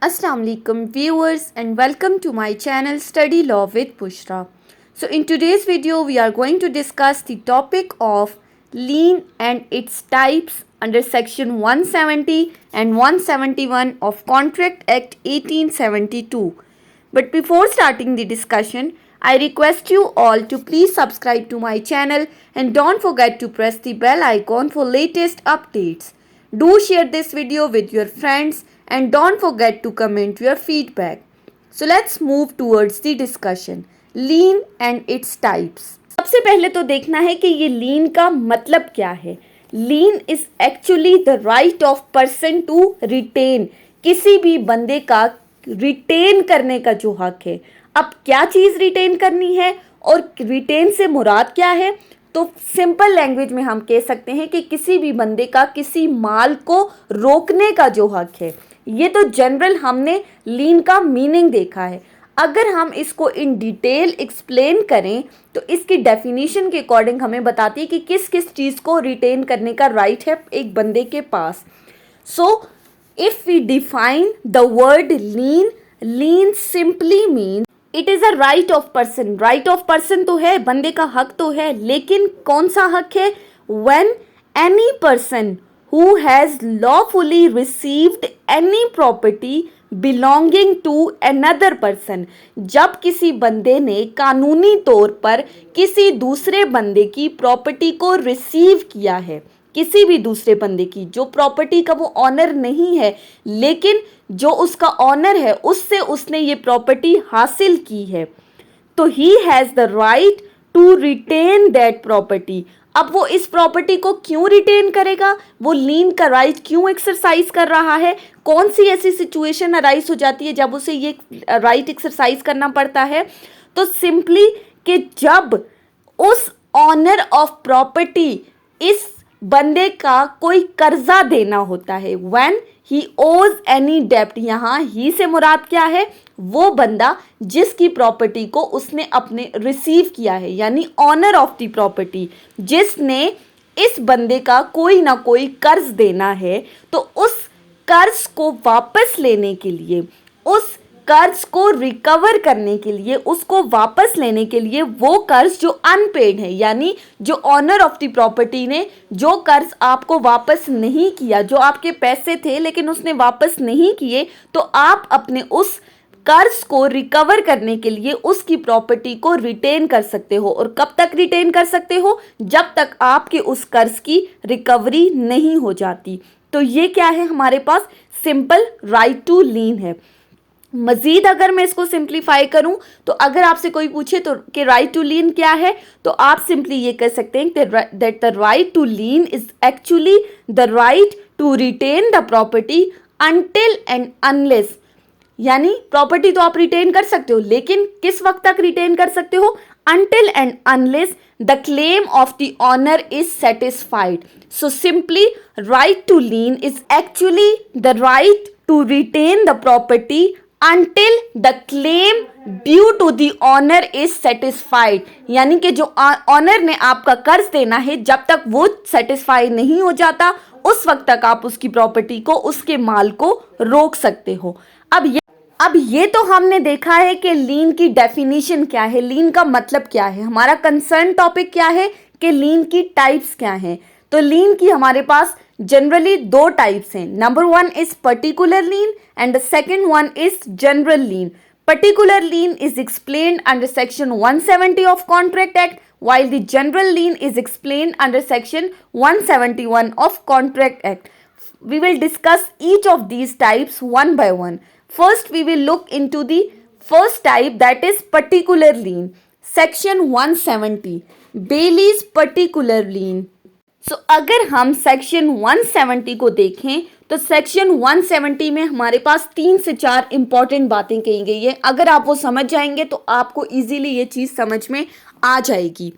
Assalamu alaikum viewers and welcome to my channel Study Law with Bushra. So in today's video we are going to discuss the topic of lien and its types under section 170 and 171 of Contract Act 1872. But before starting the discussion, I request you all to please subscribe to my channel and don't forget to press the bell icon for latest updates. Do share this video with your friends and don't forget to comment your feedback. So let's move towards the discussion. Lien and its types. सबसे पहले तो देखना है कि ये लीन का मतलब क्या है. Lien is actually the right of person to retain, किसी भी बंदे का रिटेन करने का जो हक है. अब क्या चीज रिटेन करनी है और रिटेन से मुराद क्या है, तो सिंपल लैंग्वेज में हम कह सकते हैं कि किसी भी बंदे का किसी माल को रोकने का जो हक है. ये तो जनरल हमने लीन का मीनिंग देखा है. अगर हम इसको इन डिटेल एक्सप्लेन करें तो इसकी डेफिनेशन के अकॉर्डिंग हमें बताती है कि किस किस चीज़ को रिटेन करने का राइट है एक बंदे के पास. So if we define the word lien, lien simply mean it is a right of person. Right of person तो है, बंदे का हक तो है, लेकिन कौन सा हक है? When any person who has lawfully received any property belonging to another person. जब किसी बंदे ने कानूनी तौर पर किसी दूसरे बंदे की प्रॉपर्टी को रिसीव किया है, किसी भी दूसरे बंदे की जो प्रॉपर्टी का वो ऑनर नहीं है, लेकिन जो उसका ऑनर है उससे उसने ये प्रॉपर्टी हासिल की है, तो he has the right to retain that property. अब वो इस प्रॉपर्टी को क्यों रिटेन करेगा, वो लीन का राइट क्यों एक्सरसाइज कर रहा है, कौन सी ऐसी सिचुएशन अराइज हो जाती है जब उसे ये राइट एक्सरसाइज करना पड़ता है? तो सिंपली कि जब उस ऑनर ऑफ प्रॉपर्टी इस बंदे का कोई कर्जा देना होता है. व्हेन ही ओज एनी डेप्ट, यहाँ ही से मुराद क्या है? वो बंदा जिसकी प्रॉपर्टी को उसने अपने रिसीव किया है, यानी ऑनर ऑफ द प्रॉपर्टी, जिसने इस बंदे का कोई ना कोई कर्ज देना है, तो उस कर्ज को वापस लेने के लिए, उस कर्ज को रिकवर करने के लिए, उसको वापस लेने के लिए, वो कर्ज जो अनपेड है, यानी जो ऑनर ऑफ द प्रॉपर्टी ने जो कर्ज आपको वापस नहीं किया, जो आपके पैसे थे लेकिन उसने वापस नहीं किए, तो आप अपने उस कर्ज को रिकवर करने के लिए उसकी प्रॉपर्टी को रिटेन कर सकते हो. और कब तक रिटेन कर सकते हो? जब तक आपके उस कर्ज की रिकवरी नहीं हो जाती. तो ये क्या है हमारे पास? सिंपल राइट टू लीन है. मजीद अगर मैं इसको सिंप्लीफाई करूं तो अगर आपसे कोई पूछे तो कि राइट टू लीन क्या है, तो आप सिंपली ये कह सकते हैं that the right to lien is actually the right to retain the property until and unless. यानी प्रॉपर्टी तो आप रिटेन कर सकते हो, लेकिन किस वक्त तक रिटेन कर सकते हो? Until and unless the claim of the owner is satisfied. So simply right to lien is actually the right to retain the property until the claim due to the owner is satisfied. यानी कि जो honour ने आपका कर्ज देना है, जब तक वो सेटिस्फाई नहीं हो जाता उस वक्त तक आप उसकी प्रॉपर्टी को, उसके माल को रोक सकते हो. अब ये तो हमने देखा है कि लीन की डेफिनेशन क्या है, लीन का मतलब क्या है. हमारा कंसर्न टॉपिक क्या है कि लीन की टाइप्स क्या हैं. तो लीन की हमारे पास जनरली दो टाइप्स हैं. Number one is particular lean and the second one is general lean. Particular lean is explained under section 170 of contract act, while the general lien is explained under section 171 of contract act. We will discuss each of these types one by one. First we will look into the first type, that is particular lien. Section 170 Bailey's particular lien. So अगर हम section 170 को देखें तो section 170 में हमारे पास 3 से 4 important बातें कही गई है. अगर आप वो समझ जाएंगे तो आपको इजीली ये चीज़ समझ में आ जाएगी.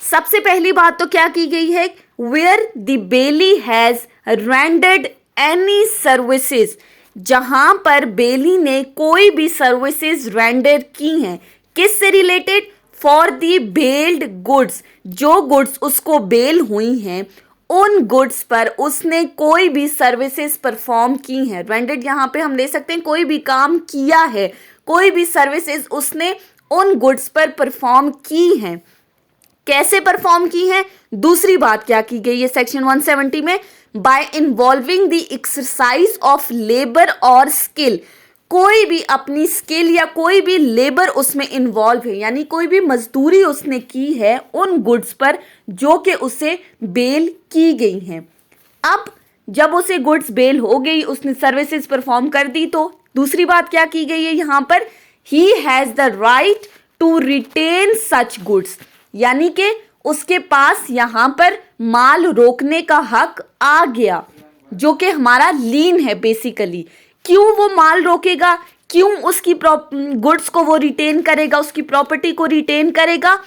सबसे पहली बात तो क्या की गई है? Where the bailee has rendered any services, जहाँ पर बेली ने कोई भी सर्विसेज रेंडर की हैं. किससे रिलेटेड? फॉर दी बेल्ड गुड्स, जो गुड्स उसको बेल हुई हैं उन गुड्स पर उसने कोई भी सर्विसेज परफॉर्म की हैं। रेंडर्ड यहाँ पे हम ले सकते हैं कोई भी काम किया है, कोई भी सर्विसेज उसने उन गुड्स पर परफॉर्म की हैं। कैसे परफॉर्म की हैं? दूसरी बात क्या की गई है सेक्शन 170 में? Bye involving the exercise of labour और स्किल। कोई भी अपनी स्किल या कोई भी लेबर उसमें इन्वॉल्व है, यानी कोई भी मजदूरी उसने की है उन गुड्स पर जो कि उसे बेल की गई हैं। अब जब उसे गुड्स बेल हो गई, उसने सर्विसेज परफॉर्म कर दी, तो दूसरी बात क्या की गई है यहाँ पर? He has the right to retain such goods, यानी कि उसके पास यहाँ पर माल रोकने का हक आ गया, जो कि हमारा लीन है बेसिकली। क्यों वो माल रोकेगा? क्यों उसकी गुड्स को वो रिटेन करेगा, उसकी प्रॉपर्टी को रिटेन करेगा?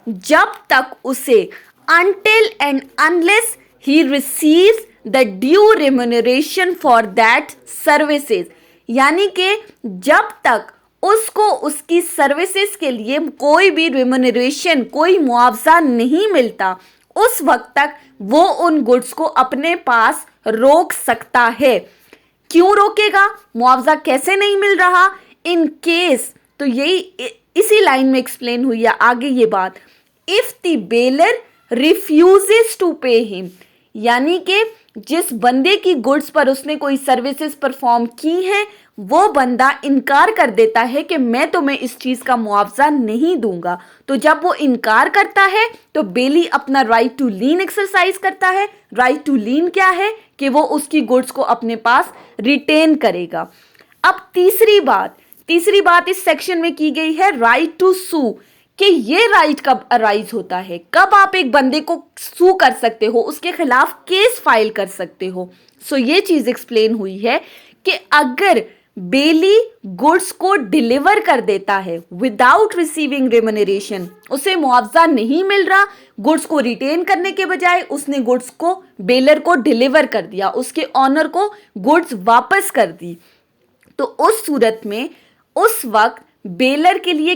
जब तक उसे until and unless he receives the due remuneration for that services, यानी कि जब तक उसको उसकी सर्विसेज के लिए कोई भी रिम्यूनरेशन, कोई मुआवजा नहीं मिलता, उस वक्त तक वो उन गुड्स को अपने पास रोक सकता है। क्यों रोकेगा? मुआवजा कैसे नहीं मिल रहा? इन केस, तो यही इसी लाइन में एक्सप्लेन हुई है आगे ये बात। If the bailor refuses to pay him, यानी कि जिस बंदे की गुड्स पर उसने कोई सर्विसेज परफॉर्म की हैं, वो बंदा इनकार कर देता है कि मैं तुम्हें इस चीज का मुआवजा नहीं दूंगा, तो जब वो इनकार करता है तो बेली अपना राइट टू लीन एक्सरसाइज करता है। राइट टू लीन क्या है? कि वो उसकी गुड्स को अपने पास रिटेन करेगा। अब तीसरी बात इस सेक्शन में की गई है राइट टू सू, कि ये राइट कब अराइज होता है, कब आप एक बंदे को सू कर सकते हो, उसके खिलाफ केस फाइल कर सकते हो। सो ये चीज एक्सप्लेन हुई है कि अगर बेली गुड्स को डिलीवर कर देता है विदाउट रिसीविंग रेम्यूनरेशन, उसे मुआवजा नहीं मिल रहा, गुड्स को रिटेन करने के बजाय उसने गुड्स को बेलर को डिलीवर कर दिया, उसके ऑनर को गुड्स वापस कर दी, तो उस सूरत में उस वक्त बेली के लिए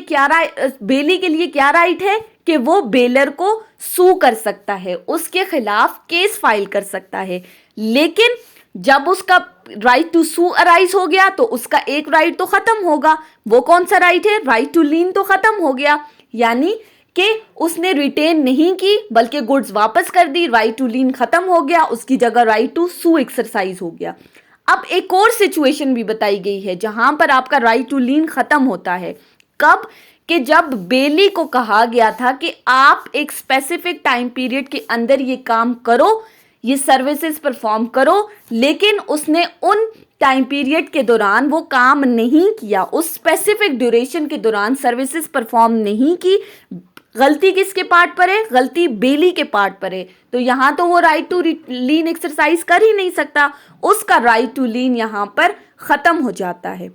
क्या राइट है? कि वो बेलर को सू कर सकता है, उसके खिलाफ केस फाइल कर सकता है। लेकिन जब उसका राइट टू सू अराइज हो गया तो उसका एक राइट तो खत्म होगा। वो कौन सा राइट है? राइट टू लीन तो खत्म हो गया, यानी कि उसने रिटेन नहीं की बल्कि गुड्स वापस कर दी, राइट टू लीन खत्म हो गया, उसकी जगह राइट टू सू एक्सरसाइज हो गया। अब एक और सिचुएशन भी बताई गई है जहां पर आपका राइट टू लीन खत्म होता है। कब? कि जब बेली को कहा गया था कि आप एक स्पेसिफिक टाइम पीरियड के अंदर ये काम करो, ये सर्विसेज परफॉर्म करो, लेकिन उसने उन टाइम पीरियड के दौरान वो काम नहीं किया, उस स्पेसिफिक ड्यूरेशन के दौरान सर्विसेज परफॉर्म नहीं की। गलती किसके पार्ट पर है? गलती बेली के पार्ट पर है। तो यहाँ तो वो राइट टू लीन एक्सरसाइज कर ही नहीं सकता, उसका राइट टू लीन यहाँ पर खत्म हो जाता है।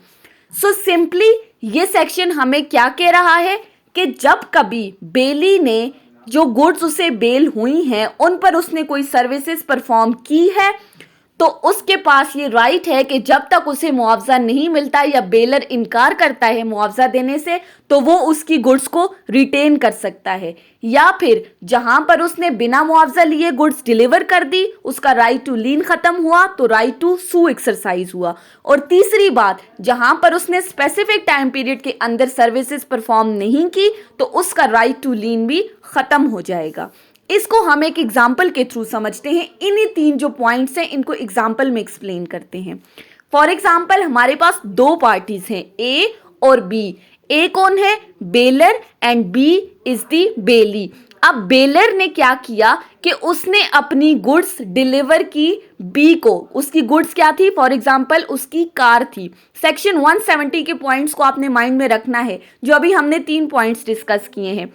सो सिंपली ये सेक्शन हमें क्या कह रहा है कि जब कभी बेली ने जो गुड्स उसे बेल हुई हैं उन पर उसने कोई सर्विसेज परफॉर्म की है, तो उसके पास ये राइट है कि जब तक उसे मुआवजा नहीं मिलता या बेलर इनकार करता है मुआवजा देने से, तो वो उसकी गुड्स को रिटेन कर सकता है। या फिर जहां पर उसने बिना मुआवजा लिए गुड्स डिलीवर कर दी, उसका राइट टू लीन खत्म हुआ तो राइट टू सू एक्सरसाइज हुआ। और तीसरी बात, जहां पर उसने स्पेसिफिक टाइम पीरियड के अंदर सर्विसेज परफॉर्म नहीं की, तो उसका राइट टू लीन भी खत्म हो जाएगा। इसको हम एक एग्जाम्पल के थ्रू समझते हैं। इन्हीं तीन जो पॉइंट्स हैं इनको एग्जाम्पल में एक्सप्लेन करते हैं। फॉर एग्जाम्पल, हमारे पास दो पार्टीज हैं, ए और बी। ए कौन है? Bailor, and B is the bailee. अब बेलर ने क्या किया कि उसने अपनी गुड्स डिलीवर की बी को। उसकी गुड्स क्या थी? फॉर एग्जाम्पल उसकी कार थी। सेक्शन 170 के पॉइंट्स को आपने माइंड में रखना है, जो अभी हमने 3 पॉइंट्स डिस्कस किए हैं।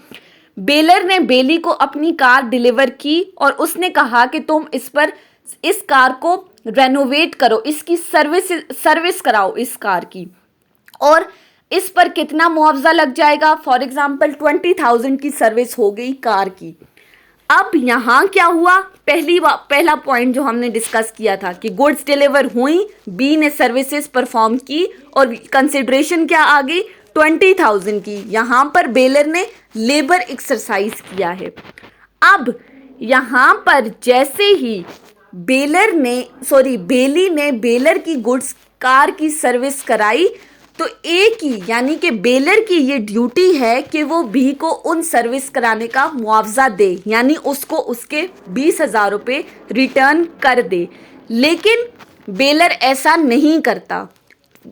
बेलर ने बेली को अपनी कार डिलीवर की और उसने कहा कि तुम इस कार को रेनोवेट करो, इसकी सर्विस कराओ इस कार की, और इस पर कितना मुआवजा लग जाएगा? फॉर एग्जाम्पल 20,000 की सर्विस हो गई कार की। अब यहाँ क्या हुआ? पहला पॉइंट जो हमने डिस्कस किया था कि गुड्स डिलीवर हुई, बी ने सर्विसेज परफॉर्म की और कंसिडरेशन क्या आ गई? 20,000 की। यहाँ पर बेलर ने लेबर एक्सरसाइज किया है। अब यहाँ पर जैसे ही बेली ने बेलर की गुड्स कार की सर्विस कराई, तो ए की यानी कि बेलर की ये ड्यूटी है कि वो बी को उन सर्विस कराने का मुआवजा दे, यानी उसको उसके 20,000 रुपये रिटर्न कर दे। लेकिन बेलर ऐसा नहीं करता।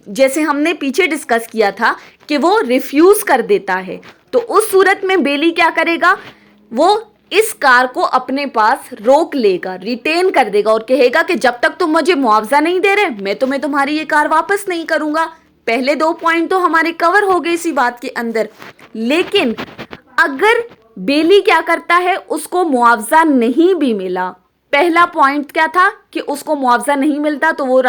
जैसे हमने पीछे डिस्कस किया था कि वो रिफ्यूज कर देता है, तो उस सूरत में बेली क्या करेगा, वो इस कार को अपने पास रोक लेगा, रिटेन कर देगा और कहेगा कि जब तक तुम मुझे मुआवजा नहीं दे रहे, मैं तुम्हें तुम्हारी ये कार वापस नहीं करूंगा। पहले 2 पॉइंट तो हमारे कवर हो गए इसी बात के अंदर। लेकिन अगर बेली क्या करता है, उसको मुआवजा नहीं भी मिला, पहला पॉइंट क्या था कि उसको मुआवजा नहीं मिलता, तो वो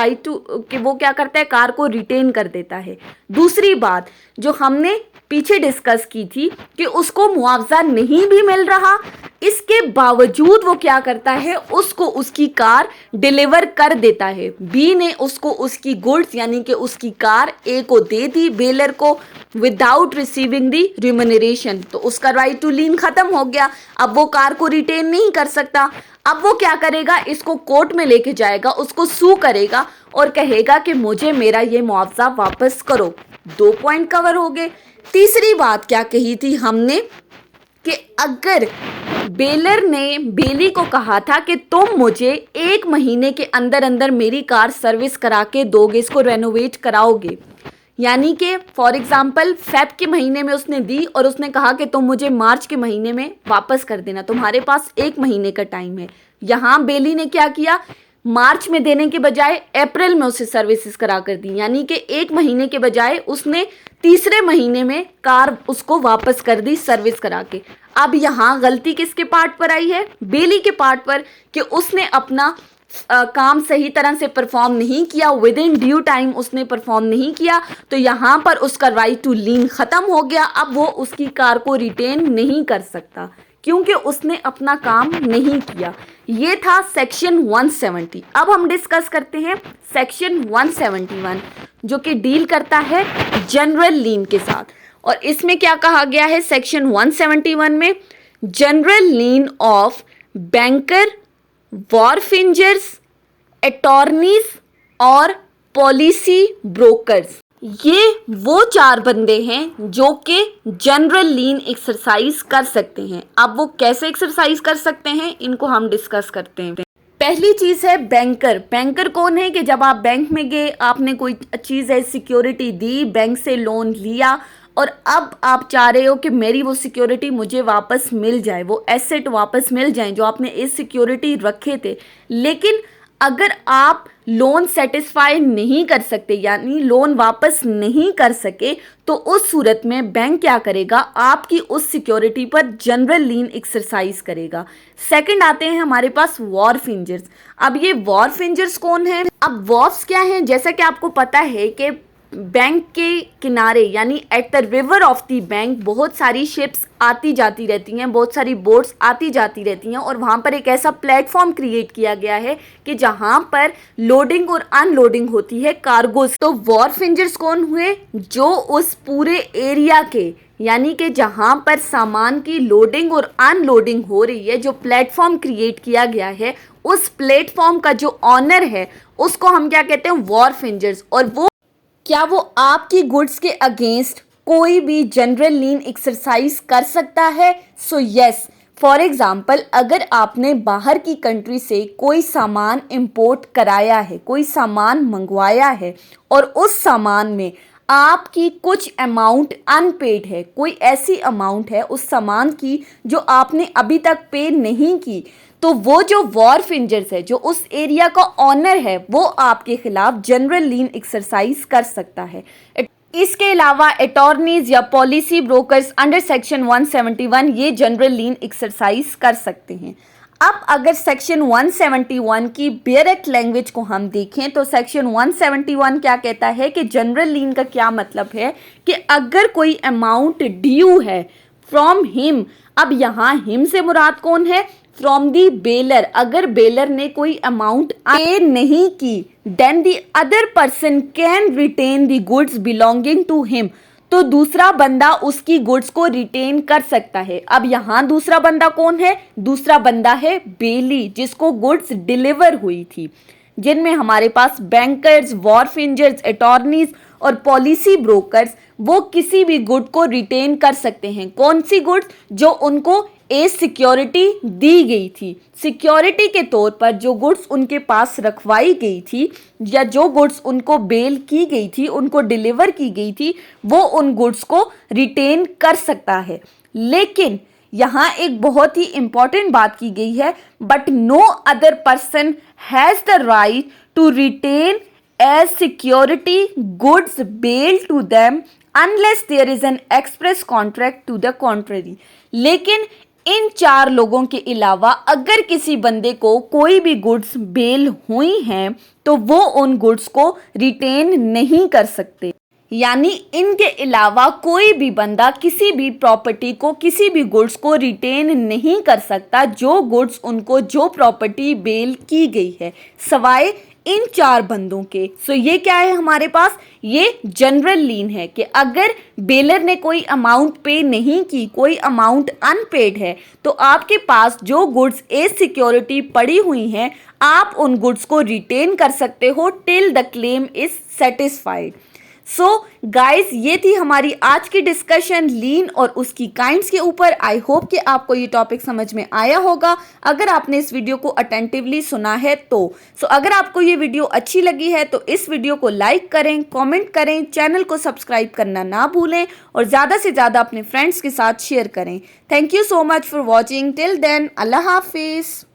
वो क्या करता है, कार को रिटेन कर देता है। दूसरी बात जो हमने पीछे डिस्कस की थी कि उसको मुआवजा नहीं भी मिल रहा, इसके बावजूद वो क्या करता है, उसको उसकी कार डिलीवर कर देता है। बी ने उसको उसकी गुड्स यानी कि उसकी कार ए को दे दी, बेलर को, विदाउट रिसीविंग दी रिम्यूनरेशन। तो उसका राइट टू लीन खत्म हो गया। अब वो कार को रिटेन नहीं कर सकता। अब वो क्या करेगा, इसको कोर्ट में लेके जाएगा, उसको सू करेगा और कहेगा कि मुझे मेरा ये मुआवजा वापस करो। 2 पॉइंट कवर हो गए। तीसरी बात क्या कही थी हमने कि अगर बेलर ने बेली को कहा था कि तुम मुझे 1 महीने के अंदर अंदर मेरी कार सर्विस करा के दोगे, इसको रेनोवेट कराओगे, यानी कि फॉर एग्जाम्पल फेब के महीने में उसने दी और उसने कहा कि तुम मुझे मार्च के महीने में वापस कर देना, तुम्हारे पास 1 महीने का टाइम है। यहाँ बेली ने क्या किया, मार्च में देने के बजाय अप्रैल में उसे सर्विसेज करा कर दी, यानी कि 1 महीने के बजाय उसने तीसरे महीने में कार उसको वापस कर दी सर्विस करा के। अब यहाँ गलती किसके पार्ट पर आई है, बेली के पार्ट पर, कि उसने अपना काम सही तरह से परफॉर्म नहीं किया, विद इन ड्यू टाइम उसने परफॉर्म नहीं किया, तो यहाँ पर उसका राइट टू लीन खत्म हो गया। अब वो उसकी कार को रिटेन नहीं कर सकता क्योंकि उसने अपना काम नहीं किया। ये था सेक्शन 170। अब हम डिस्कस करते हैं सेक्शन 171 जो कि डील करता है जनरल लीन के साथ। और इसमें क्या कहा गया है सेक्शन 171 में, general lien of banker, wharfingers, attorneys और पॉलिसी ब्रोकर्स। ये वो 4 बंदे हैं जो कि जनरल लीन एक्सरसाइज कर सकते हैं। अब वो कैसे एक्सरसाइज कर सकते हैं, इनको हम डिस्कस करते हैं। पहली चीज़ है बैंकर। बैंकर कौन है कि जब आप बैंक में गए, आपने कोई चीज़ है सिक्योरिटी दी, बैंक से लोन लिया और अब आप चाह रहे हो कि मेरी वो सिक्योरिटी मुझे वापस मिल जाए, वो एसेट वापस मिल जाए जो आपने इस सिक्योरिटी रखे थे। लेकिन अगर आप लोन सेटिस्फाई नहीं कर सकते, यानी लोन वापस नहीं कर सके, तो उस सूरत में बैंक क्या करेगा, आपकी उस सिक्योरिटी पर जनरल लीन एक्सरसाइज करेगा। सेकंड आते हैं हमारे पास वॉरफिंजर्स। अब ये वॉरफिंजर्स कौन है, अब वॉर्फ्स क्या हैं, जैसा कि आपको पता है कि बैंक के किनारे यानी at the river of the bank बहुत सारी शिप्स आती जाती रहती हैं, बहुत सारी बोट्स आती जाती रहती हैं और वहाँ पर एक ऐसा प्लेटफॉर्म क्रिएट किया गया है कि जहाँ पर लोडिंग और अनलोडिंग होती है कार्गोस। तो वॉरफिंजर्स कौन हुए, जो उस पूरे एरिया के यानी कि जहाँ पर सामान की लोडिंग और अनलोडिंग हो रही है, जो प्लेटफॉर्म क्रिएट किया गया है, उस प्लेटफॉर्म का जो ऑनर है उसको हम क्या कहते हैं, वॉरफिंजर्स। और वो क्या वो आपकी गुड्स के अगेंस्ट कोई भी जनरल लीन एक्सरसाइज कर सकता है? सो यस, फॉर एग्जाम्पल अगर आपने बाहर की कंट्री से कोई सामान इंपोर्ट कराया है, कोई सामान मंगवाया है और उस सामान में आपकी कुछ अमाउंट अनपेड है, कोई ऐसी अमाउंट है उस सामान की जो आपने अभी तक पे नहीं की, तो वो जो वॉरफिंजर्स है, जो उस एरिया का ऑनर है, वो आपके खिलाफ जनरल लीन एक्सरसाइज कर सकता है। इसके अलावा अटॉर्नीज या पॉलिसी ब्रोकर्स अंडर सेक्शन 171 ये जनरल लीन एक्सरसाइज कर सकते हैं। अब अगर सेक्शन 171 की डायरेक्ट लैंग्वेज को हम देखें तो सेक्शन 171 क्या कहता है कि जनरल लीन का क्या मतलब है कि अगर कोई अमाउंट ड्यू है फ्रॉम हिम, अब यहाँ हिम से मुराद कौन है, फ्रॉम दी बेलर, अगर बेलर ने कोई अमाउंट पे नहीं की, then the other person can retain the goods belonging to him, तो दूसरा बंदा उसकी गुड्स को रिटेन कर सकता है। अब यहाँ दूसरा बंदा कौन है? दूसरा बंदा है बेली, जिसको गुड्स डिलीवर हुई थी, जिनमें हमारे पास बैंकर्स, वॉरफिंजर्स, अटॉर्नीज और पॉलिसी ब्रोकर्स वो किसी भी गुड को रिटेन कर सकते हैं। कौन सी गुड्स? जो उनको एज सिक्योरिटी दी गई थी। सिक्योरिटी के तौर पर जो गुड्स उनके पास रखवाई गई थी या जो गुड्स उनको बेल की गई थी, उनको डिलीवर की गई थी, वो उन गुड्स को रिटेन कर सकता है। लेकिन यहाँ एक बहुत ही इंपॉर्टेंट बात की गई है, but no other person has the right to retain as security goods bail to them unless there is an express contract to the contrary. लेकिन इन 4 लोगों के अलावा अगर किसी बंदे को कोई भी गुड्स बेल हुई हैं तो वो उन गुड्स को रिटेन नहीं कर सकते। यानी इनके अलावा कोई भी बंदा किसी भी प्रॉपर्टी को, किसी भी गुड्स को रिटेन नहीं कर सकता, जो गुड्स उनको, जो प्रॉपर्टी बेल की गई है, सवाए इन 4 बंदों के। सो ये क्या है हमारे पास? ये जनरल लीन है कि अगर बेलर ने कोई अमाउंट पे नहीं की, कोई अमाउंट अनपेड है, तो आपके पास जो गुड्स एज सिक्योरिटी पड़ी हुई हैं, आप उन गुड्स को रिटेन कर सकते हो till the claim is satisfied. So guys, ये थी हमारी आज की डिस्कशन लीन और उसकी काइंड्स के ऊपर। आई होप कि आपको ये टॉपिक समझ में आया होगा अगर आपने इस वीडियो को अटेंटिवली सुना है तो। अगर आपको ये वीडियो अच्छी लगी है तो इस वीडियो को लाइक करें, कमेंट करें, चैनल को सब्सक्राइब करना ना भूलें और ज़्यादा से ज़्यादा अपने फ्रेंड्स के साथ शेयर करें। Thank you so much for watching. Till then, अल्लाह हाफिज़।